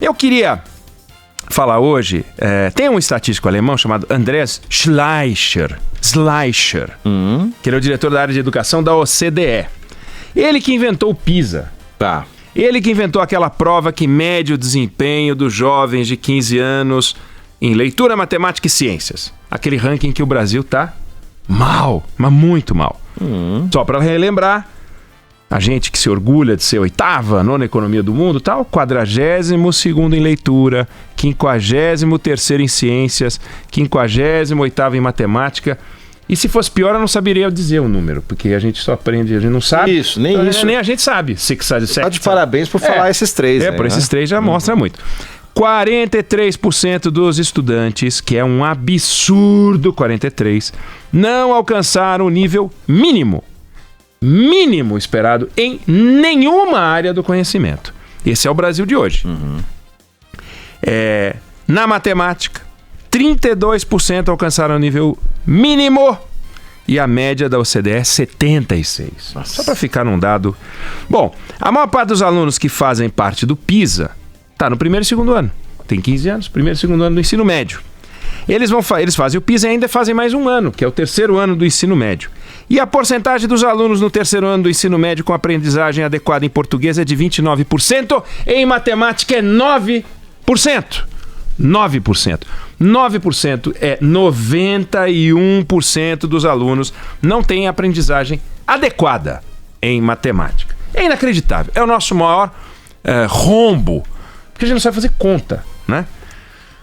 Eu queria falar hoje, tem um estatístico alemão chamado Andreas Schleicher, que ele é o diretor da área de educação da OCDE. Ele que inventou o PISA. Tá. Ele que inventou aquela prova que mede o desempenho dos jovens de 15 anos em leitura, matemática e ciências. Aquele ranking que o Brasil tá mal, mas muito mal. Só para relembrar, a gente que se orgulha de ser oitava, nona economia do mundo, tal, 42º em leitura, 53º em ciências, 58º em matemática. E se fosse pior, eu não saberia dizer o número, porque a gente só aprende, a gente não sabe. Isso, nem isso. Nem a gente sabe. Tá de parabéns por falar esses três. Por esses três já mostra muito. 43% dos estudantes, que é um absurdo, 43%, não alcançaram o nível mínimo esperado em nenhuma área do conhecimento. Esse é o Brasil de hoje. Na matemática, 32% alcançaram o nível mínimo e a média da OCDE é 76%. Nossa. Só para ficar num dado. Bom, a maior parte dos alunos que fazem parte do PISA está no primeiro e segundo ano. Tem 15 anos, primeiro e segundo ano do ensino médio. Eles fazem o PISA e ainda fazem mais um ano, que é o terceiro ano do ensino médio. E a porcentagem dos alunos no terceiro ano do ensino médio com aprendizagem adequada em português é de 29%, em matemática é 9%. 9%. 9% é 91% dos alunos não têm aprendizagem adequada em matemática. É inacreditável. É o nosso maior rombo, porque a gente não sabe fazer conta, né?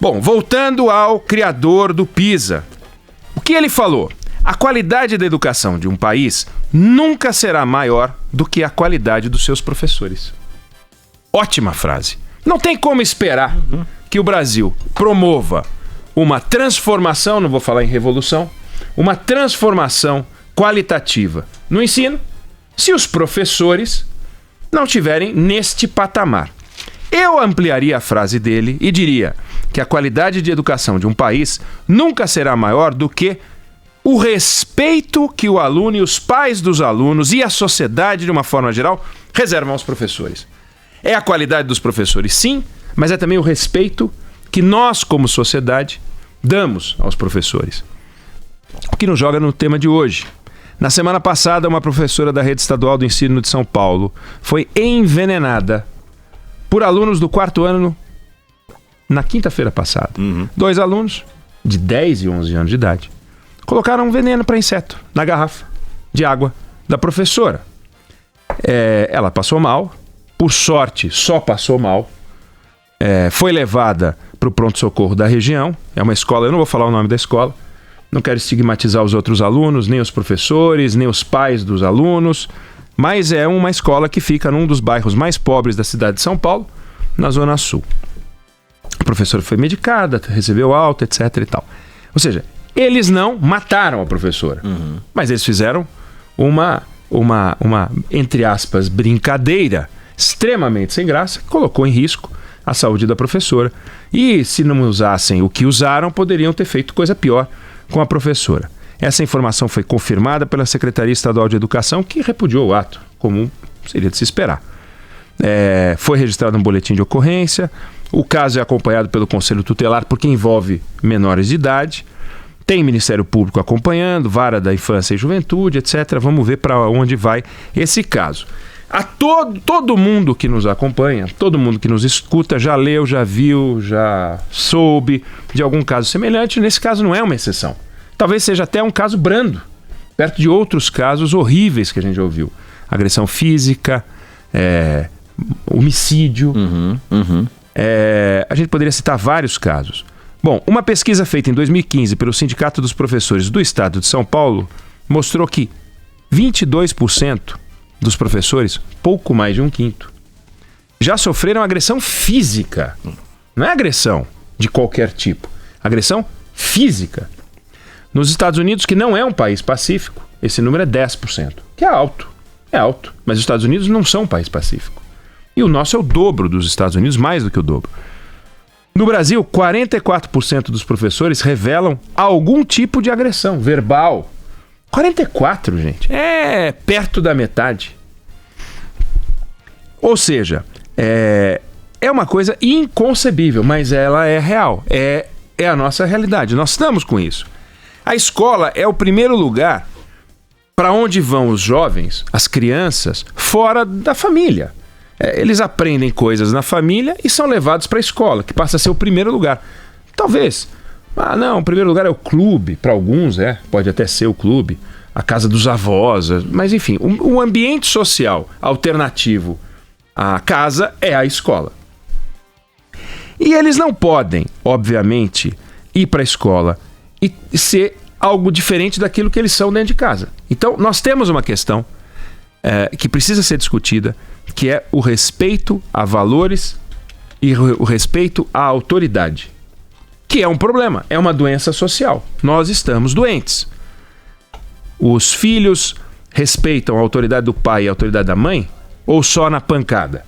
Bom, voltando ao criador do PISA. O que ele falou? A qualidade da educação de um país nunca será maior do que a qualidade dos seus professores. Ótima frase. Não tem como esperar que o Brasil promova uma transformação, não vou falar em revolução, uma transformação qualitativa no ensino, se os professores não estiverem neste patamar. Eu ampliaria a frase dele e diria que a qualidade de educação de um país nunca será maior do que o respeito que o aluno e os pais dos alunos e a sociedade, de uma forma geral, reservam aos professores. É a qualidade dos professores, sim, mas é também o respeito que nós, como sociedade, damos aos professores. O que nos joga no tema de hoje. Na semana passada, uma professora da Rede Estadual do Ensino de São Paulo foi envenenada por alunos do quarto ano na quinta-feira passada. 2 alunos de 10 e 11 anos de idade colocaram um veneno para inseto na garrafa de água da professora. Ela passou mal, por sorte só passou mal, foi levada para o pronto-socorro da região. É uma escola, eu não vou falar o nome da escola, não quero estigmatizar os outros alunos, nem os professores, nem os pais dos alunos, mas é uma escola que fica num dos bairros mais pobres da cidade de São Paulo, na Zona Sul. A professora foi medicada, recebeu alta, etc. e tal. Ou seja, eles não mataram a professora, mas eles fizeram uma, entre aspas, brincadeira extremamente sem graça, que colocou em risco a saúde da professora. E se não usassem o que usaram, poderiam ter feito coisa pior com a professora. Essa informação foi confirmada pela Secretaria Estadual de Educação, que repudiou o ato, como seria de se esperar. Foi registrado um boletim de ocorrência. O caso é acompanhado pelo Conselho Tutelar, porque envolve menores de idade. Tem Ministério Público acompanhando, Vara da Infância e Juventude, etc. Vamos ver para onde vai esse caso. A todo mundo que nos acompanha, todo mundo que nos escuta, já leu, já viu, já soube de algum caso semelhante. Nesse caso não é uma exceção. Talvez seja até um caso brando, perto de outros casos horríveis que a gente já ouviu. Agressão física, homicídio. A gente poderia citar vários casos. Bom, uma pesquisa feita em 2015 pelo Sindicato dos Professores do Estado de São Paulo mostrou que 22% dos professores, pouco mais de 1/5, já sofreram agressão física. Não é agressão de qualquer tipo, agressão física. Nos Estados Unidos, que não é um país pacífico, esse número é 10%, que é alto, mas os Estados Unidos não são um país pacífico. E o nosso é o dobro dos Estados Unidos, mais do que o dobro. No Brasil, 44% dos professores revelam algum tipo de agressão verbal. 44, gente. É perto da metade. Ou seja, é uma coisa inconcebível, mas ela é real. É a nossa realidade. Nós estamos com isso. A escola é o primeiro lugar para onde vão os jovens, as crianças, fora da família. Eles aprendem coisas na família e são levados para a escola, que passa a ser o primeiro lugar. Talvez. Não, o primeiro lugar é o clube. Para alguns, pode até ser o clube, a casa dos avós. Mas, enfim, o ambiente social alternativo à casa é a escola. E eles não podem, obviamente, ir para a escola e ser algo diferente daquilo que eles são dentro de casa. Então, nós temos uma questão que precisa ser discutida, que é o respeito a valores e o respeito à autoridade, que é um problema, é uma doença social. Nós estamos doentes. Os filhos respeitam a autoridade do pai e a autoridade da mãe, ou só na pancada?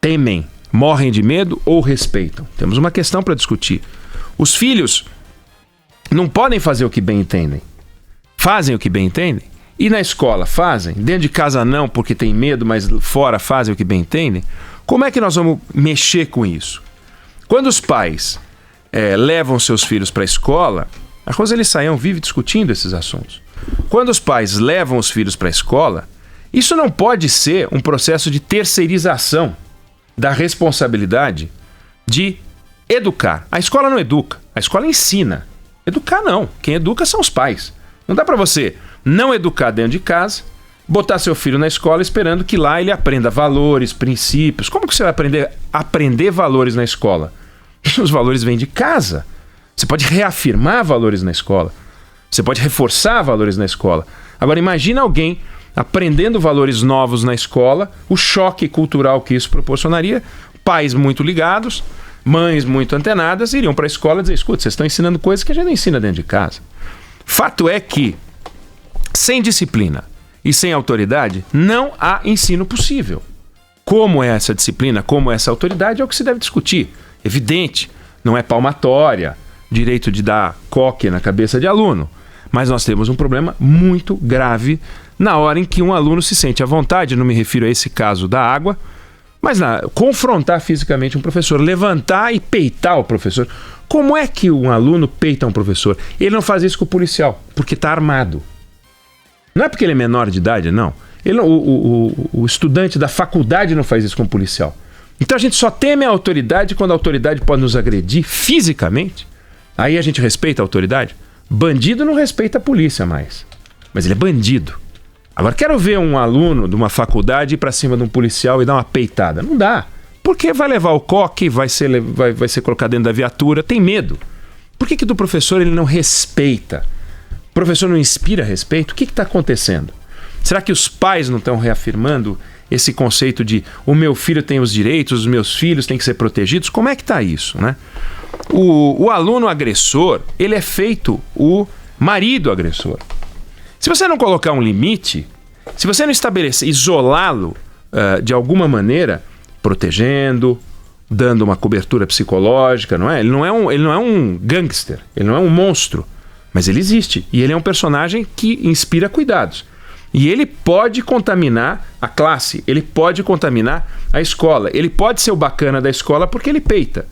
Temem, morrem de medo ou respeitam? Temos uma questão para discutir. Os filhos não podem fazer o que bem entendem. Fazem o que bem entendem. E na escola fazem. Dentro de casa não, porque tem medo, mas fora fazem o que bem entendem. Como é que nós vamos mexer com isso? Quando os pais levam seus filhos para a escola, a Roseli Saião vive discutindo esses assuntos. Quando os pais levam os filhos para a escola, isso não pode ser um processo de terceirização da responsabilidade de educar. A escola não educa, a escola ensina. Educar não, quem educa são os pais. Não dá para você não educar dentro de casa, botar seu filho na escola esperando que lá ele aprenda valores, princípios. Como que você vai aprender valores na escola? Os valores vêm de casa. Você pode reafirmar valores na escola. Você pode reforçar valores na escola. Agora imagina alguém aprendendo valores novos na escola, o choque cultural que isso proporcionaria. Pais muito ligados, mães muito antenadas iriam para a escola e dizer: escuta, vocês estão ensinando coisas que a gente não ensina dentro de casa. Fato é que sem disciplina e sem autoridade não há ensino possível. Como é essa disciplina, como é essa autoridade é o que se deve discutir. Evidente, não é palmatória, direito de dar coque na cabeça de aluno. Mas nós temos um problema muito grave na hora em que um aluno se sente à vontade, não me refiro a esse caso da água, mas confrontar fisicamente um professor, levantar e peitar o professor. Como é que um aluno peita um professor? Ele não faz isso com o policial, porque está armado. Não é porque ele é menor de idade, não. O estudante da faculdade não faz isso com o policial. Então a gente só teme a autoridade quando a autoridade pode nos agredir fisicamente. Aí a gente respeita a autoridade. Bandido não respeita a polícia mais, mas ele é bandido. Agora quero ver um aluno de uma faculdade ir para cima de um policial e dar uma peitada. Não dá, porque vai levar o coque, vai ser colocado dentro da viatura, tem medo. Por que do professor ele não respeita? O professor não inspira respeito? O que está acontecendo? Será que os pais não estão reafirmando esse conceito de o meu filho tem os direitos, os meus filhos têm que ser protegidos? Como é que está isso, né? O aluno agressor, ele é feito o marido agressor. Se você não colocar um limite, se você não estabelecer, isolá-lo de alguma maneira, protegendo, dando uma cobertura psicológica, não é? Ele não é um gangster, ele não é um monstro, mas ele existe. E ele é um personagem que inspira cuidados. E ele pode contaminar a classe, ele pode contaminar a escola, ele pode ser o bacana da escola porque ele peita.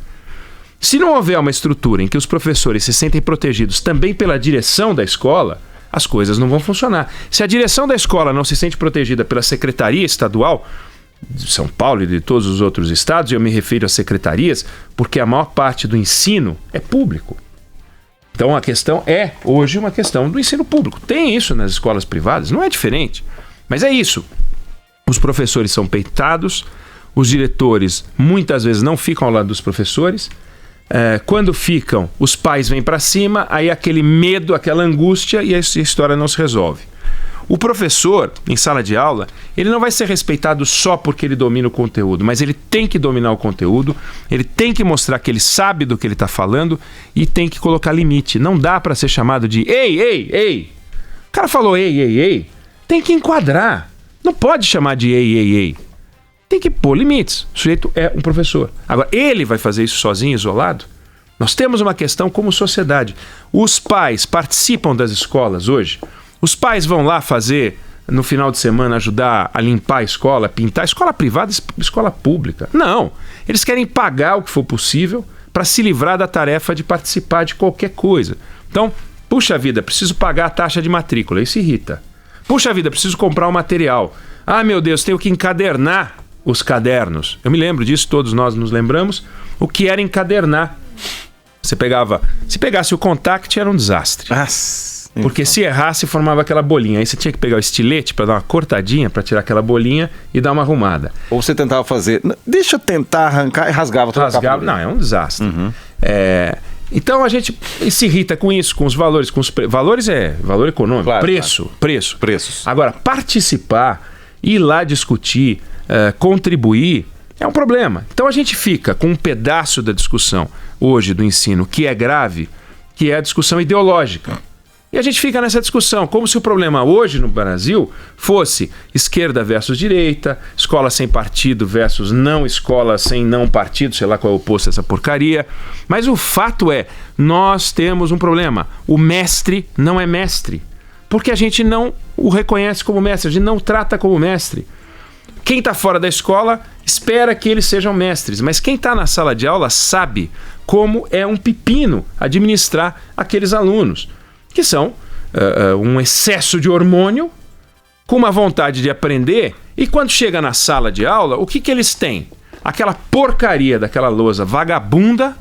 Se não houver uma estrutura em que os professores se sentem protegidos também pela direção da escola, as coisas não vão funcionar. Se a direção da escola não se sente protegida pela Secretaria Estadual de São Paulo e de todos os outros estados, e eu me refiro às secretarias, porque a maior parte do ensino é público. Então a questão é, hoje, uma questão do ensino público. Tem isso nas escolas privadas, não é diferente. Mas é isso. Os professores são peitados, os diretores muitas vezes não ficam ao lado dos professores. Quando ficam, os pais vêm para cima, aí aquele medo, aquela angústia e a história não se resolve. O professor, em sala de aula, ele não vai ser respeitado só porque ele domina o conteúdo, mas ele tem que dominar o conteúdo, ele tem que mostrar que ele sabe do que ele está falando e tem que colocar limite. Não dá para ser chamado de ei, ei, ei. O cara falou ei, ei, ei. Tem que enquadrar. Não pode chamar de ei, ei, ei. Tem que pôr limites. O sujeito é um professor. Agora, ele vai fazer isso sozinho, isolado? Nós temos uma questão como sociedade. Os pais participam das escolas hoje. Os pais vão lá fazer no final de semana ajudar a limpar a escola, pintar, escola privada, escola pública. Não, eles querem pagar o que for possível para se livrar da tarefa de participar de qualquer coisa. Então, puxa vida, preciso pagar a taxa de matrícula, isso irrita. Puxa vida, preciso comprar um material. Ah, meu Deus, tenho que encadernar os cadernos. Eu me lembro disso, todos nós nos lembramos. O que era encadernar? Se pegasse o contact, era um desastre. Porque se errasse, formava aquela bolinha. Aí você tinha que pegar o estilete para dar uma cortadinha, para tirar aquela bolinha e dar uma arrumada. Ou você tentava fazer, deixa eu tentar arrancar, e rasgava todo o papel. Não, é um desastre. Então a gente se irrita com isso, com os valores. Valores é valor econômico, claro, preços. Agora, participar, ir lá discutir, contribuir, é um problema. Então a gente fica com um pedaço da discussão hoje do ensino que é grave, que é a discussão ideológica. E a gente fica nessa discussão, como se o problema hoje no Brasil fosse esquerda versus direita, escola sem partido versus não escola sem não partido, sei lá qual é o oposto dessa porcaria. Mas o fato é, nós temos um problema. O mestre não é mestre, porque a gente não o reconhece como mestre, a gente não o trata como mestre. Quem está fora da escola espera que eles sejam mestres, mas quem está na sala de aula sabe como é um pepino administrar aqueles alunos, que são um excesso de hormônio, com uma vontade de aprender, e quando chega na sala de aula, o que eles têm? Aquela porcaria daquela lousa vagabunda,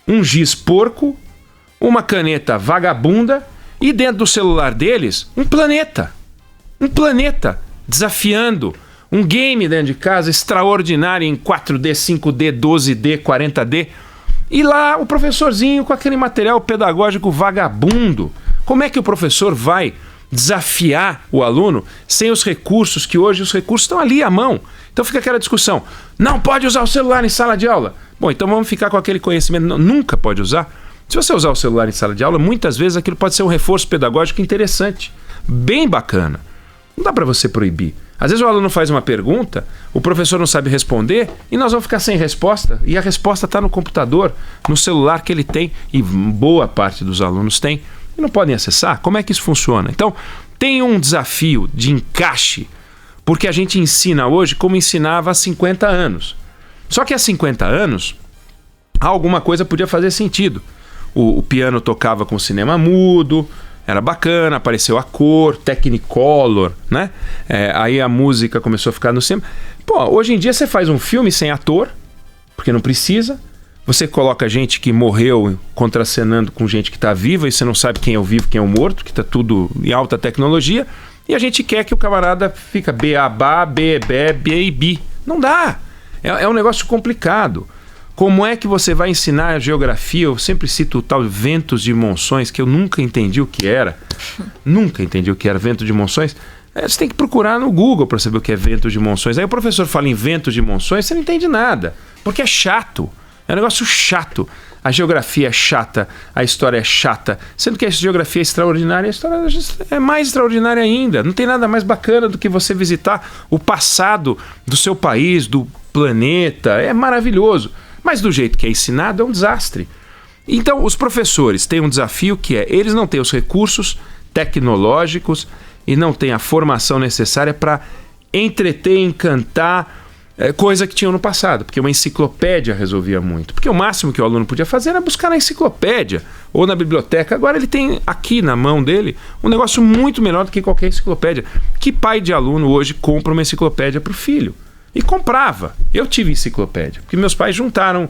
um giz porco, uma caneta vagabunda, e dentro do celular deles, um planeta desafiando, um game dentro de casa extraordinário em 4D, 5D, 12D, 40D, e lá o professorzinho com aquele material pedagógico vagabundo. Como é que o professor vai desafiar o aluno sem os recursos, que hoje os recursos estão ali à mão? Então fica aquela discussão, não pode usar o celular em sala de aula. Bom, então vamos ficar com aquele conhecimento, não, nunca pode usar. Se você usar o celular em sala de aula, muitas vezes aquilo pode ser um reforço pedagógico interessante, bem bacana. Não dá para você proibir. Às vezes o aluno faz uma pergunta, o professor não sabe responder e nós vamos ficar sem resposta. E a resposta está no computador, no celular que ele tem, e boa parte dos alunos tem, e não podem acessar. Como é que isso funciona? Então, tem um desafio de encaixe, porque a gente ensina hoje como ensinava há 50 anos. Só que há 50 anos, alguma coisa podia fazer sentido. O piano tocava com cinema mudo, era bacana, apareceu a cor, Technicolor, né? Aí a música começou a ficar no cinema. Pô, hoje em dia você faz um filme sem ator, porque não precisa. Você coloca gente que morreu contracenando com gente que está viva e você não sabe quem é o vivo, quem é o morto, que está tudo em alta tecnologia. E a gente quer que o camarada fica beabá, bebé, beibi. Não dá. É um negócio complicado. Como é que você vai ensinar a geografia? Eu sempre cito o tal Ventos de Monções, que eu nunca entendi o que era. Nunca entendi o que era vento de monções. Você tem que procurar no Google para saber o que é vento de monções. Aí o professor fala em ventos de monções, você não entende nada, porque é chato. É um negócio chato. A geografia é chata, a história é chata. Sendo que a geografia é extraordinária, a história é mais extraordinária ainda. Não tem nada mais bacana do que você visitar o passado do seu país, do planeta. É maravilhoso. Mas do jeito que é ensinado, é um desastre. Então, os professores têm um desafio que é, eles não têm os recursos tecnológicos e não têm a formação necessária para entreter, encantar, coisa que tinham no passado, porque uma enciclopédia resolvia muito. Porque o máximo que o aluno podia fazer era buscar na enciclopédia ou na biblioteca. Agora ele tem aqui na mão dele um negócio muito melhor do que qualquer enciclopédia. Que pai de aluno hoje compra uma enciclopédia para o filho? E comprava. Eu tive enciclopédia, porque meus pais juntaram.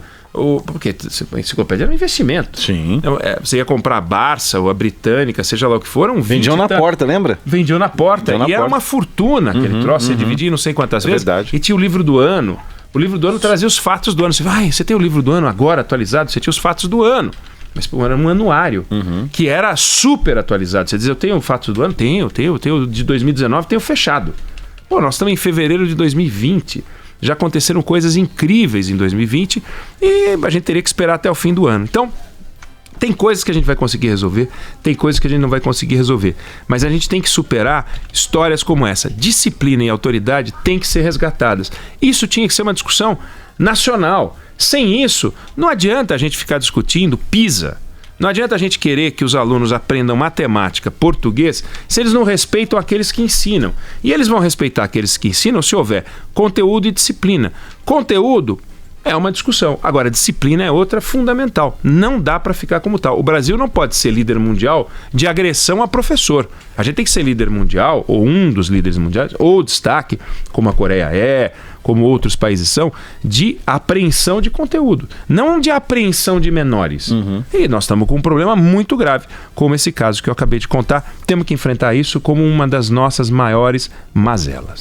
Porque a enciclopédia era um investimento. Sim. Então, você ia comprar a Barça ou a Britânica, seja lá o que for, vendiam na porta, lembra? Vendiam na porta. Era uma fortuna aquele troço. Você dividia não sei quantas vezes. Verdade. E tinha o livro do ano. O livro do ano trazia os fatos do ano. Você tem o livro do ano agora atualizado? Você tinha os fatos do ano. Mas era um anuário, que era super atualizado. Você diz, eu tenho o fatos do ano? Tenho de 2019, tenho fechado. Pô, nós estamos em fevereiro de 2020. Já aconteceram coisas incríveis em 2020 e a gente teria que esperar até o fim do ano. Então, tem coisas que a gente vai conseguir resolver, tem coisas que a gente não vai conseguir resolver. Mas a gente tem que superar histórias como essa. Disciplina e autoridade têm que ser resgatadas. Isso tinha que ser uma discussão nacional. Sem isso, não adianta a gente ficar discutindo PISA. Não adianta a gente querer que os alunos aprendam matemática, português, se eles não respeitam aqueles que ensinam. E eles vão respeitar aqueles que ensinam se houver conteúdo e disciplina. Conteúdo é uma discussão. Agora, disciplina é outra fundamental. Não dá para ficar como tal. O Brasil não pode ser líder mundial de agressão a professor. A gente tem que ser líder mundial, ou um dos líderes mundiais, ou destaque, como a Coreia é, como outros países são, de apreensão de conteúdo. Não de apreensão de menores. E nós estamos com um problema muito grave, como esse caso que eu acabei de contar. Temos que enfrentar isso como uma das nossas maiores mazelas.